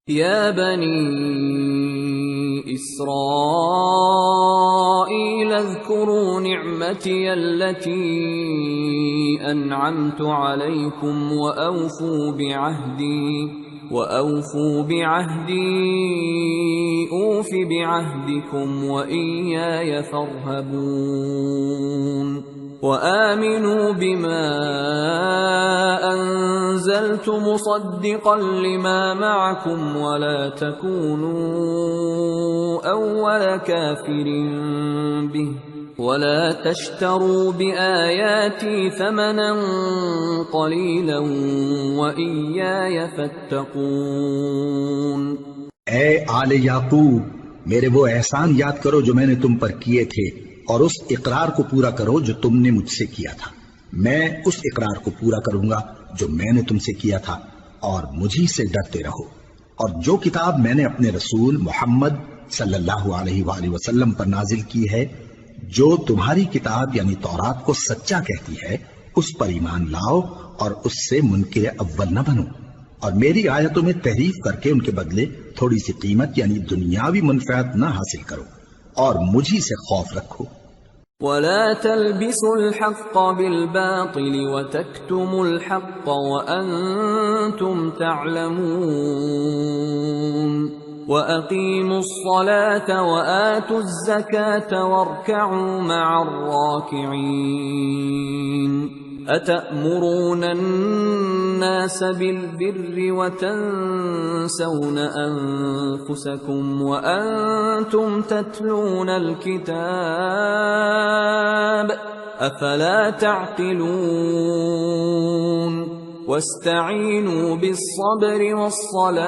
يا بني إسرائيل اذكروا نعمتي التي أنعمت عليكم وأوفوا بعهدي أوف بعهدكم وإياي فارهبون وآمنوا بما أنزلت مصدقا لما معكم ولا تكونوا أول كافر به ولا تشتروا بآياتي ثمنا قليلا وإياي فاتقون۔ اے آل یعقوب، میرے وہ احسان یاد کرو جو میں نے تم پر کیے تھے، اور اس اقرار کو پورا کرو جو تم نے مجھ سے کیا تھا۔ میں اس اقرار کو پورا کروں گا جو میں نے تم سے کیا تھا، اور مجھی سے ڈرتے رہو۔ اور جو کتاب میں نے اپنے رسول محمد صلی اللہ علیہ وآلہ وسلم پر نازل کی ہے، جو تمہاری کتاب یعنی تورات کو سچا کہتی ہے، اس پر ایمان لاؤ اور اس سے منکر اول نہ بنو، اور میری آیتوں میں تحریف کر کے ان کے بدلے تھوڑی سی قیمت یعنی دنیاوی منفعت نہ حاصل کرو، اور مجھی سے خوف رکھو۔ ولا تلبسوا الحق بالباطل وتكتموا الحق وأنتم تعلمون وأقيموا الصلاة وآتوا الزكاة واركعوا مع الراكعين أتأمرون الناس بالبر وتنسون أنفسكم وأنتم تتلون الكتاب أفلا تعقلون واستعينوا بالصبر والصلاة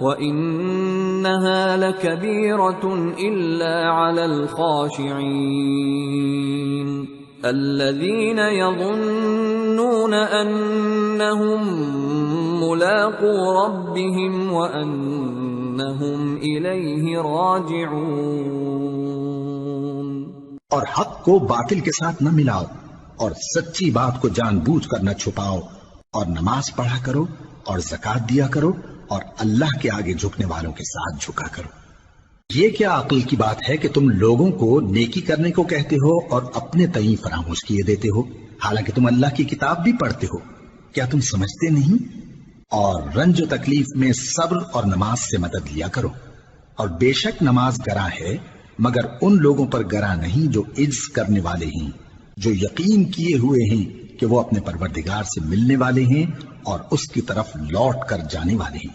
وإنها لكبيرة إلا على الخاشعين الذين يظنون أنهم ملاقو ربهم وأنهم إليه راجعون۔ اور حق کو باطل کے ساتھ نہ ملاؤ، اور سچی بات کو جان بوجھ کر نہ چھپاؤ، اور نماز پڑھا کرو اور زکوٰۃ دیا کرو، اور اللہ کے آگے جھکنے والوں کے ساتھ جھکا کرو۔ یہ کیا عقل کی بات ہے کہ تم لوگوں کو نیکی کرنے کو کہتے ہو اور اپنے تئیں فراموش کیے دیتے ہو، حالانکہ تم اللہ کی کتاب بھی پڑھتے ہو؟ کیا تم سمجھتے نہیں؟ اور رنج و تکلیف میں صبر اور نماز سے مدد لیا کرو، اور بے شک نماز گراں ہے، مگر ان لوگوں پر گراں نہیں جو عجز کرنے والے ہیں، جو یقین کیے ہوئے ہیں کہ وہ اپنے پروردگار سے ملنے والے ہیں اور اس کی طرف لوٹ کر جانے والے ہیں۔